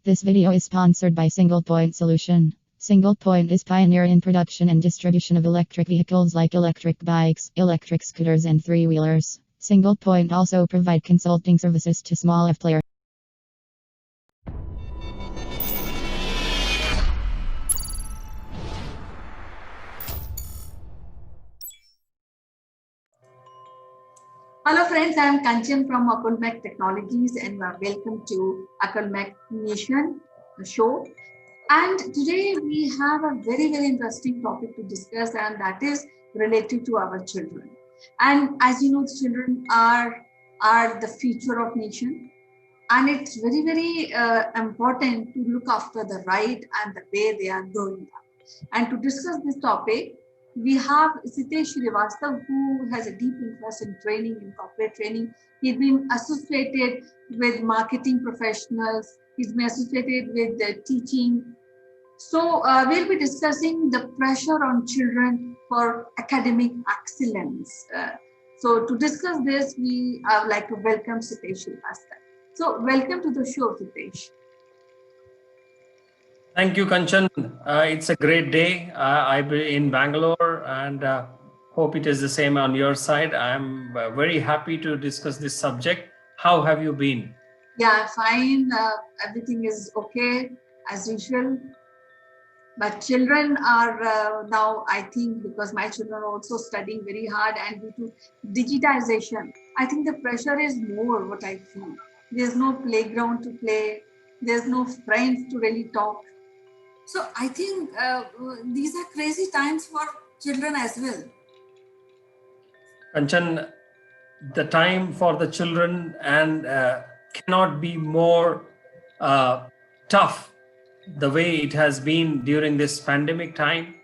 This video is sponsored by Single Point Solution. Single Point is pioneer in production and distribution of electric vehicles like electric bikes, electric scooters and three-wheelers. Single Point also provide consulting services to small F players. Hello friends, I am Kanchan from Akulmek Technologies and welcome to Akulmek Nation show. And today we have a very interesting topic to discuss, and that is related to our children. And as you know, children are the future of nation, and it's very important to look after the right and the way they are growing up. And to discuss this topic, we have Sitesh Srivastav, who has a deep interest in training, in corporate training. He's been associated with marketing professionals. He's been associated with teaching. So we'll be discussing the pressure on children for academic excellence. So to discuss this, we would like to welcome Sitesh Srivastav. So welcome to the show, Sitesh. Thank you, Kanchan. It's a great day. I'm in Bangalore and hope it is the same on your side. I'm very happy to discuss this subject. How have you been? Yeah, fine. Everything is okay as usual. But children are now, I think, because my children are also studying very hard, and due to digitization, I think the pressure is more what I feel. There's no playground to play. There's no friends to really talk. So I think these are crazy times for children as well. Kanchan, the time for the children and cannot be more tough the way it has been during this pandemic time.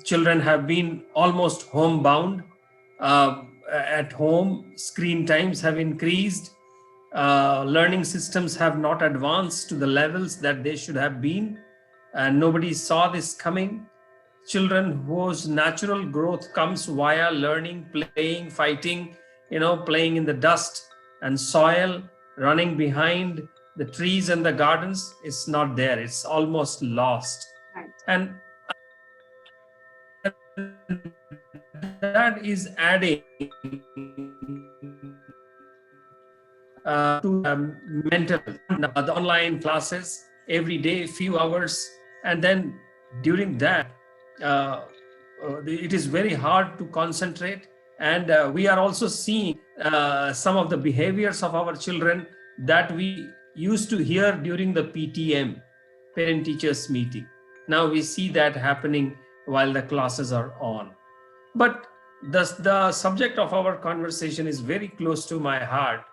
Children have been almost homebound. At home, screen times have increased. Learning systems have not advanced to the levels that they should have been, and nobody saw this coming. Children whose natural growth comes via learning, playing, fighting, playing in the dust and soil, running behind the trees and the gardens, is not there. It's almost lost. Right. And that is adding to mental, the online classes every day, few hours, and then during that, it is very hard to concentrate. And we are also seeing some of the behaviors of our children that we used to hear during the PTM, parent teachers meeting. Now we see that happening while the classes are on. But the subject of our conversation is very close to my heart.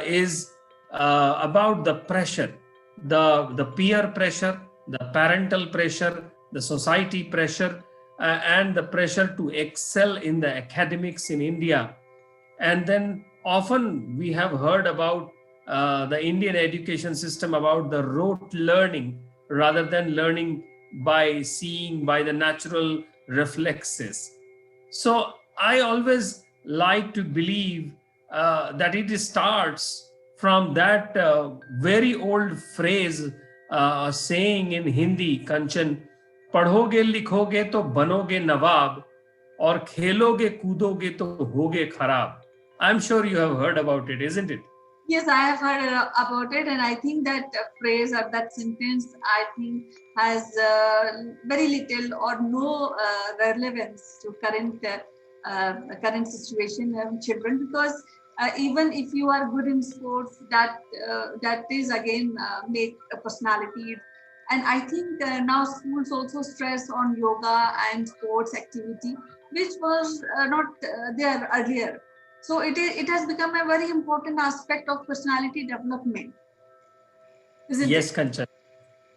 Is about the pressure, the peer pressure, the parental pressure, the society pressure, and the pressure to excel in the academics in India. And then often we have heard about the Indian education system, about the rote learning rather than learning by seeing, by the natural reflexes. So I always like to believe that it starts from that very old phrase, saying in Hindi, Kanchan, पढ़ोगे लिखोगे तो बनोगे नवाब और खेलोगे कूदोगे तो होगे खराब. I'm sure you have heard about it, isn't it? Yes, I have heard about it, and I think that phrase or that sentence, I think, has very little or no relevance to current situation of children, because even if you are good in sports, that is again make a personality. And I think now schools also stress on yoga and sports activity, which was not there earlier. So it has become a very important aspect of personality development. Yes, Kanchan.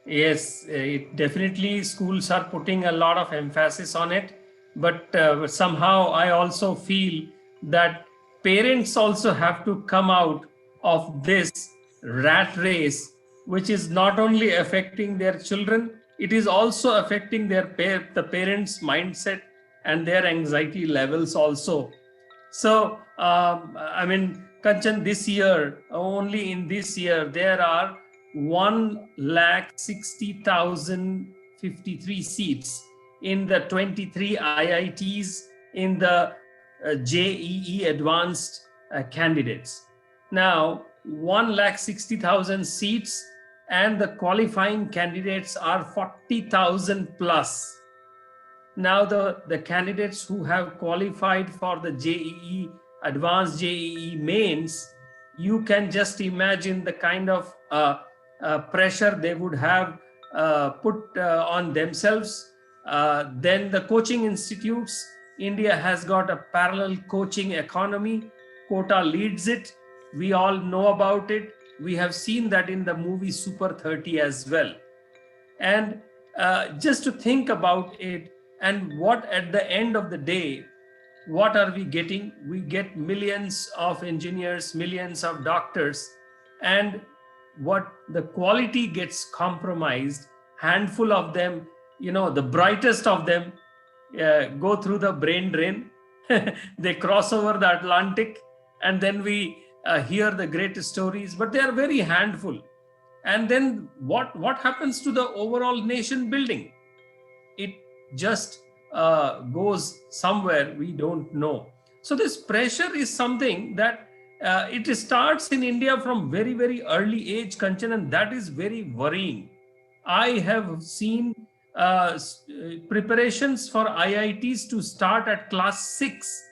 Yes, it definitely schools are putting a lot of emphasis on it. But somehow I also feel that parents also have to come out of this rat race, which is not only affecting their children, it is also affecting the parents' mindset and their anxiety levels also. So, I mean, Kanchan, this year, only in this year, there are 1,60,053 seats in the 23 IITs in the JEE advanced candidates. Now, 1,60,000 seats and the qualifying candidates are 40,000 plus. Now, the candidates who have qualified for the JEE, advanced JEE mains, you can just imagine the kind of pressure they would have put on themselves. Then the coaching institutes, India has got a parallel coaching economy. Quota leads it. We all know about it. We have seen that in the movie Super 30 as well. And just to think about it, and what at the end of the day, what are we getting? We get millions of engineers, millions of doctors, and what the quality gets compromised. Handful of them, the brightest of them go through the brain drain. They cross over the Atlantic, and then we hear the great stories, but they are very handful. And then what happens to the overall nation building? It just goes somewhere we don't know. So this pressure is something that it starts in India from very, very early age, Kanchan, and that is very worrying. I have seen preparations for IITs to start at class 6.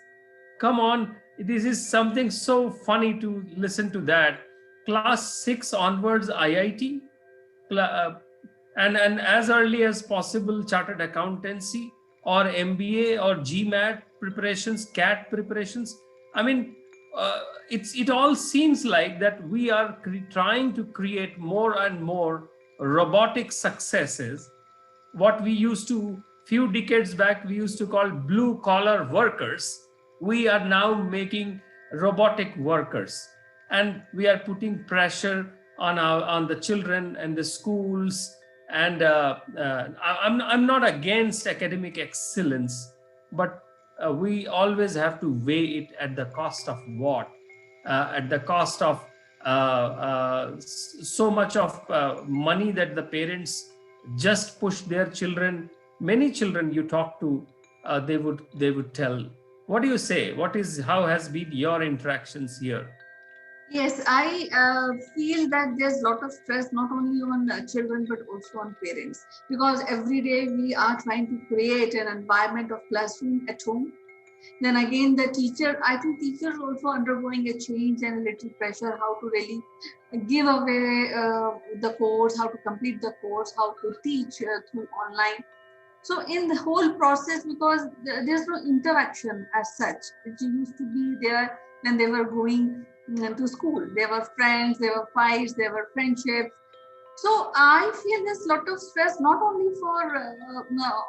Come on, this is something so funny to listen to that. Class 6 onwards IIT, and as early as possible chartered accountancy or MBA or GMAT preparations, CAT preparations. I mean, it all seems like that we are trying to create more and more robotic successes. What we used to, few decades back, we used to call blue collar workers. We are now making robotic workers, and we are putting pressure on the children and the schools. And I'm not against academic excellence, but we always have to weigh it at the cost of what? At the cost of so much of money that the parents just push their children. Many children you talk to, they would tell. What do you say? How has been your interactions here? Yes, I feel that there's a lot of stress not only on children but also on parents, because every day we are trying to create an environment of classroom at home. Then again, I think teachers also undergoing a change and a little pressure how to really give away the course, how to complete the course, how to teach through online. So in the whole process, because there's no interaction as such, which used to be there when they were going to school. There were friends, there were fights, there were friendships. So I feel there's a lot of stress, not only for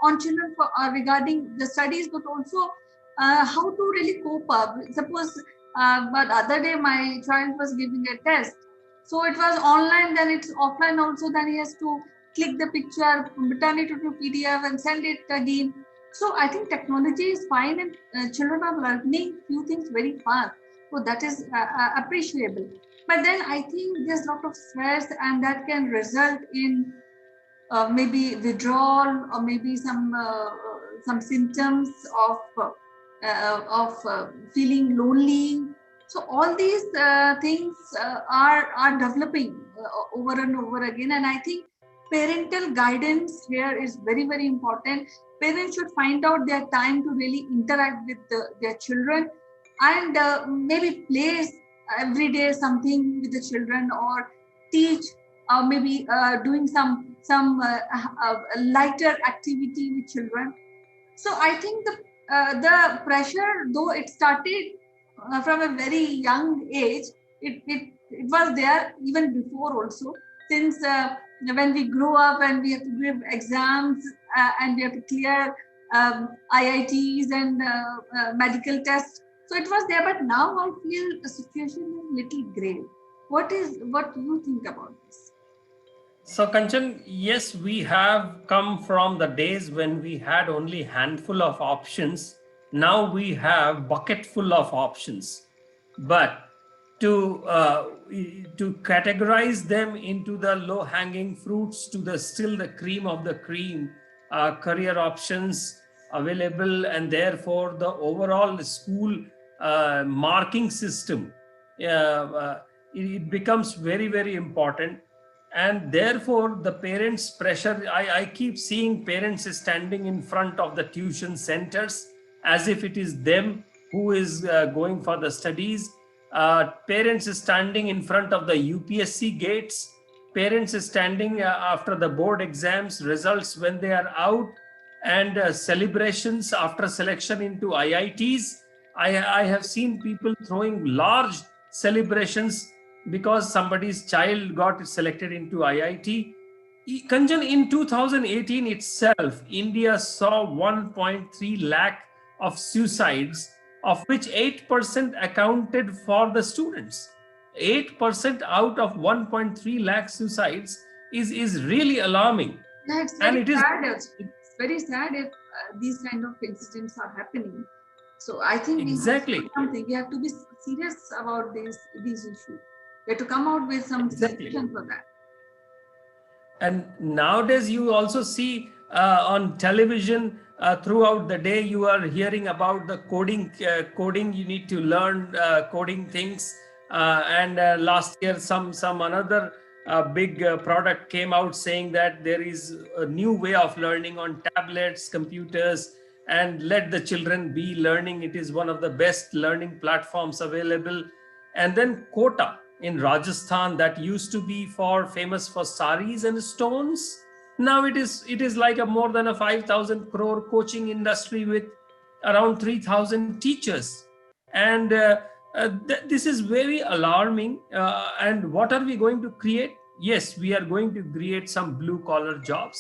on children regarding the studies, but also how to really cope up. Suppose, but other day my child was giving a test. So it was online, then it's offline also, then he has to click the picture, turn it into PDF and send it again. So I think technology is fine, and children are learning few things very fast. So that is appreciable. But then I think there's a lot of stress, and that can result in maybe withdrawal, or maybe some symptoms of feeling lonely. So all these things are developing over and over again, and I think parental guidance here is very, very important. Parents should find out their time to really interact with their children, and maybe play every day something with the children, or teach, or maybe doing some lighter activity with children. So I think the pressure, though it started from a very young age, it was there even before also, since when we grew up and we have to give exams and we have to clear IITs and medical tests. So it was there, but now I feel the situation is little grave. What do you think about this? So Kanchan, yes, we have come from the days when we had only handful of options. Now we have bucket full of options. But to categorize them into the low-hanging fruits to the still the cream of the cream career options available, and therefore the overall school marking system it becomes very, very important. And therefore the parents pressure, I keep seeing parents standing in front of the tuition centers as if it is them who is going for the studies. Parents standing in front of the UPSC gates, parents standing after the board exams results when they are out, and celebrations after selection into IITs. I have seen people throwing large celebrations because somebody's child got selected into IIT. Kanjan, in 2018 itself, India saw 1.3 lakh of suicides, of which 8% accounted for the students. 8% out of 1.3 lakh suicides is really alarming. That's And very it is sad. It's very sad if these kind of incidents are happening. So I think we have to exactly. do something. We have to be serious about these issues. We have to come out with some Exactly. solution for that. And nowadays you also see on television throughout the day, you are hearing about the coding. You need to learn coding things. And last year, some another big product came out saying that there is a new way of learning on tablets, computers, and let the children be learning. It is one of the best learning platforms available. And then Kota in Rajasthan, that used to be famous for saris and stones. Now it is like a more than a 5,000 crore coaching industry with around 3,000 teachers. And this is very alarming. And what are we going to create? Yes, we are going to create some blue collar jobs.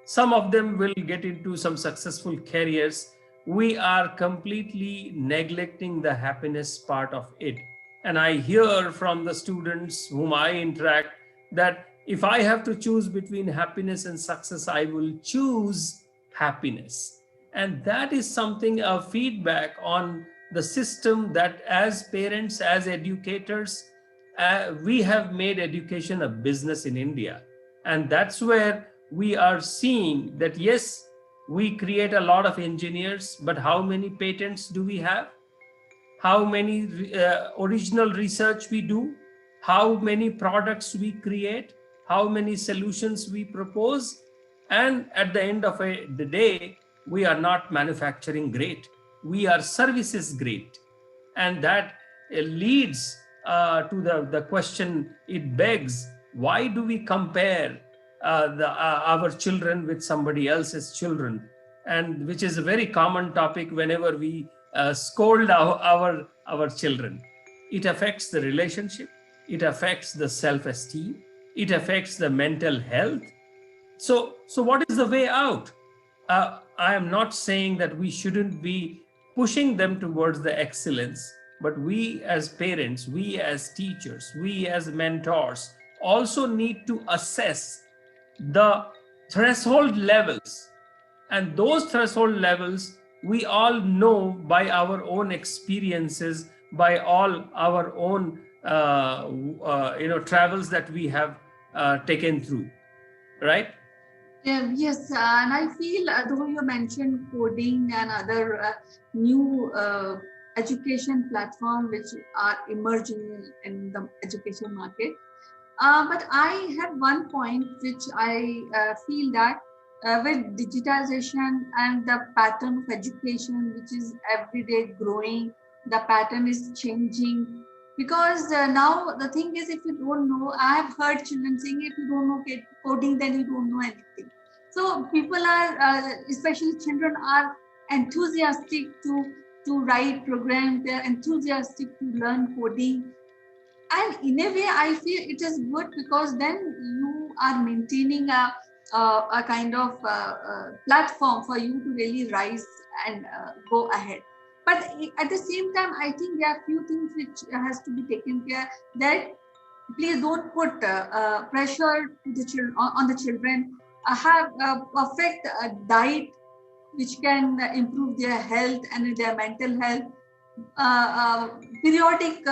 Some of them will get into some successful careers. We are completely neglecting the happiness part of it. And I hear from the students whom I interact that if I have to choose between happiness and success, I will choose happiness. And that is something, a feedback on the system that as parents, as educators, we have made education a business in India. And that's where we are seeing that, yes, we create a lot of engineers, but how many patents do we have? How many original research we do, how many products we create, how many solutions we propose, and at the end of the day, we are not manufacturing great, we are services great. And that leads to the question it begs, why do we compare our children with somebody else's children? And which is a very common topic whenever we scold our children. It affects the relationship, it affects the self-esteem, it affects the mental health. So what is the way out? I am not saying that we shouldn't be pushing them towards the excellence, but we as parents, we as teachers, we as mentors also need to assess the threshold levels. And those threshold levels, we all know by our own experiences, by all our own travels that we have taken through, right? Yes, and I feel, though you mentioned coding and other new education platform which are emerging in the education market, but I have one point which I feel that with digitization and the pattern of education, which is every day growing, the pattern is changing. Because now the thing is, if you don't know, I have heard children saying, if you don't know coding, then you don't know anything. So people are, especially children, are enthusiastic to write programs. They're enthusiastic to learn coding. And in a way, I feel it is good because then you are maintaining a kind of platform for you to really rise and go ahead. But at the same time, I think there are few things which has to be taken care, that please don't put pressure to the children on the children. Have a perfect diet which can improve their health and their mental health. periodic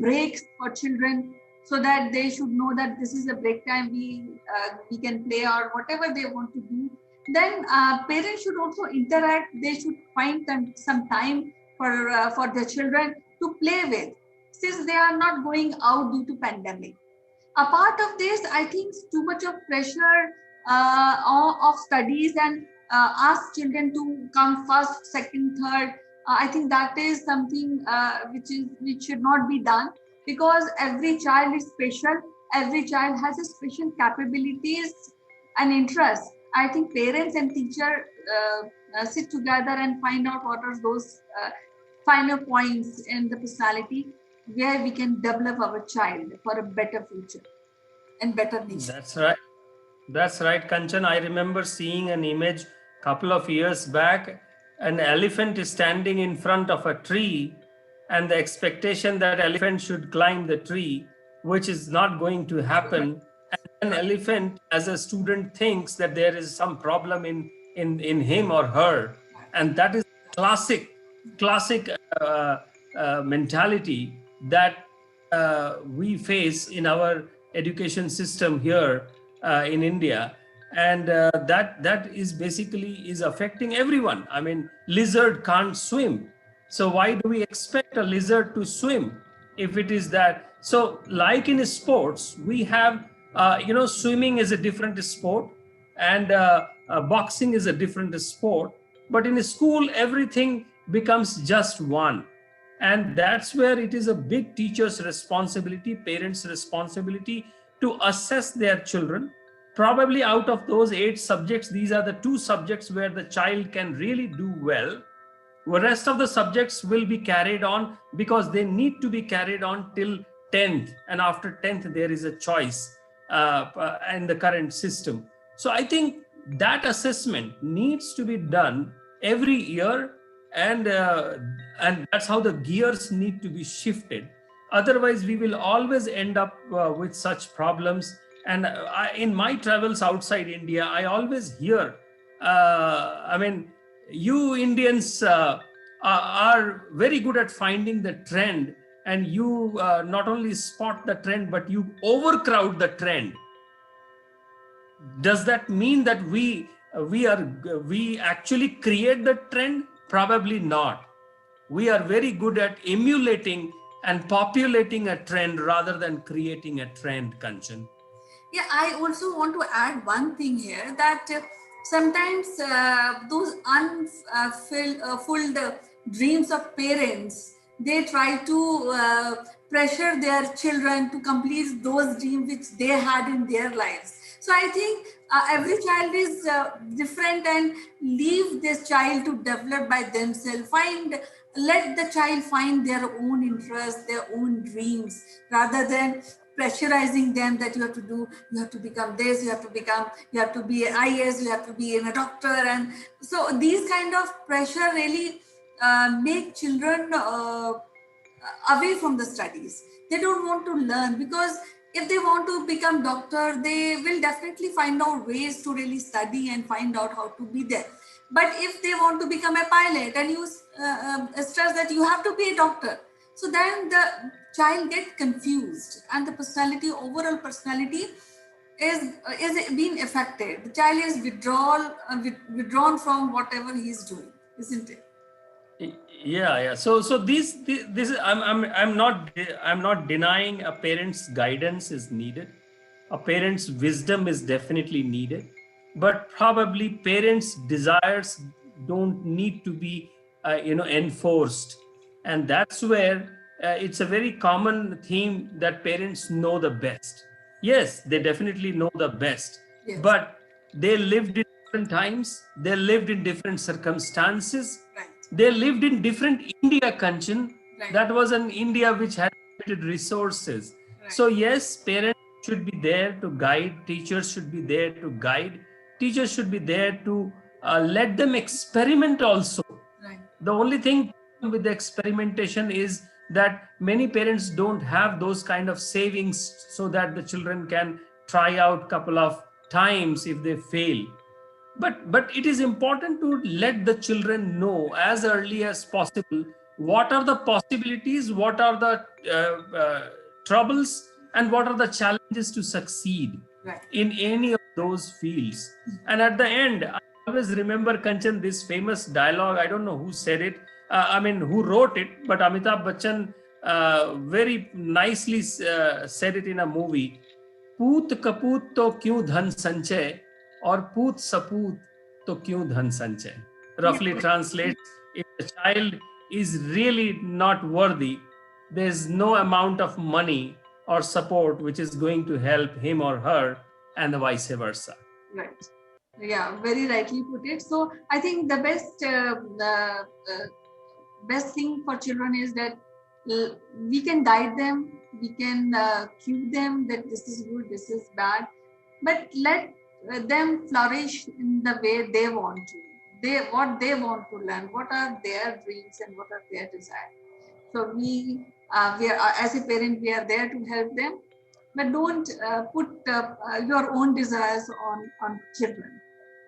breaks for children, so that they should know that this is a break time, we can play or whatever they want to do. Then parents should also interact. They should find some time for their children to play with, since they are not going out due to pandemic. Apart of this, I think too much of pressure of studies and ask children to come first, second, third. I think that is something which should not be done, because every child is special. Every child has a special capabilities and interests. I think parents and teacher sit together and find out what are those finer points in the personality where we can develop our child for a better future and better nation. That's right. That's right, Kanchan. I remember seeing an image couple of years back. An elephant is standing in front of a tree, and the expectation that elephant should climb the tree, which is not going to happen. And an elephant, as a student, thinks that there is some problem in him or her, and that is classic mentality that we face in our education system here in India, and that is basically is affecting everyone. I mean, lizard can't swim, so why do we expect a lizard to swim if it is that? So, like in sports, we have swimming is a different sport, and boxing is a different sport. But in a school, everything becomes just one. And that's where it is a big teacher's responsibility, parents' responsibility to assess their children. Probably out of those 8 subjects, these are the 2 subjects where the child can really do well. The rest of the subjects will be carried on because they need to be carried on till 10th. And after 10th, there is a choice in the current system. So I think that assessment needs to be done every year, and that's how the gears need to be shifted. Otherwise, we will always end up with such problems. And in my travels outside India, I always hear, you Indians are very good at finding the trend, and you not only spot the trend, but you overcrowd the trend. Does that mean that we actually create the trend? Probably not. We are very good at emulating and populating a trend rather than creating a trend, Kanchan. Yeah, I also want to add one thing here, that sometimes those unfulfilled dreams of parents, they try to pressure their children to complete those dreams which they had in their lives. So I think every child is different, and leave this child to develop by themselves. Let the child find their own interests, their own dreams, rather than pressurizing them that you have to become this, you have to be an IAS, you have to be a doctor. And so these kind of pressure really make children away from the studies. They don't want to learn, because if they want to become doctor, they will definitely find out ways to really study and find out how to be there. But if they want to become a pilot, and you stress that you have to be a doctor, so then the child gets confused, and the overall personality is being affected. The child is withdrawn from whatever he is doing, isn't it? Yeah. So this I'm not denying a parent's guidance is needed. A parent's wisdom is definitely needed, but probably parents' desires don't need to be enforced, and that's where it's a very common theme that parents know the best. Yes, they definitely know the best, Yes. but they lived in different times, they lived in different circumstances, Right. they lived in different India, Kanchan. Right. That was an India which had limited resources. Right. So yes, parents should be there to guide, teachers should be there to guide, teachers should be there to let them experiment also. Right. The only thing with the experimentation is that many parents don't have those kind of savings so that the children can try out couple of times if they fail. But it is important to let the children know as early as possible what are the possibilities, what are the troubles, and what are the challenges to succeed Right. in any of those fields. And at the end, I always remember, Kanchan, this famous dialogue. I don't know who said it, who wrote it, but Amitabh Bachchan very nicely said it in a movie. पूत कपूत तो क्यों धन संचय, और पूत सपूत तो क्यों धन संचय. Roughly translates, if the child is really not worthy, there's no amount of money or support which is going to help him or her, and vice versa. Right. Yeah, very rightly put it. So I think the best thing for children is that we can guide them, we can cue them that this is good, this is bad, but let them flourish in the way they want to. What they want to learn, what are their dreams and what are their desires. So we are, as a parent, we are there to help them, but don't put your own desires on children.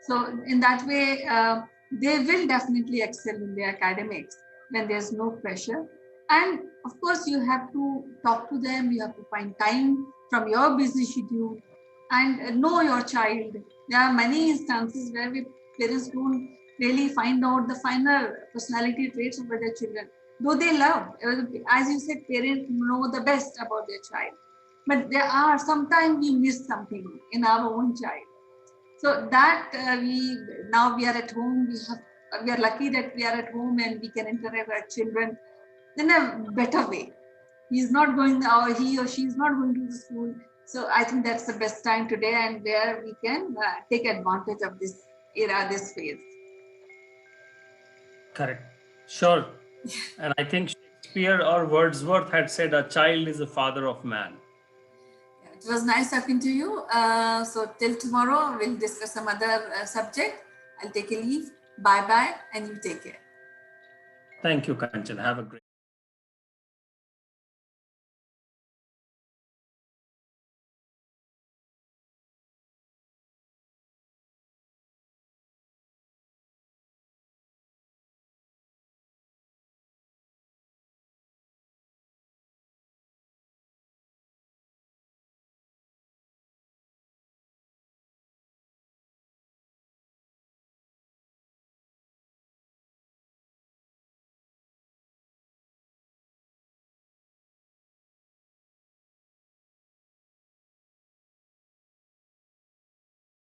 So in that way, they will definitely excel in their academics when there's no pressure. And of course, you have to talk to them. You have to find time from your busy schedule and know your child. There are many instances where parents don't really find out the final personality traits of their children, though they love. As you said, parents know the best about their child. But there are sometimes we miss something in our own child. So that now we are at home. We are lucky that we are at home and we can interact with our children in a better way. He's not going, or he or she is not going to the school. So I think that's the best time today, and where we can take advantage of this era, this phase. Correct. Sure. And I think Shakespeare or Wordsworth had said, a child is the father of man. It was nice talking to you. So till tomorrow, we'll discuss some other subject. I'll take a leave. Bye-bye, and you take care. Thank you, Kanchan. Have a great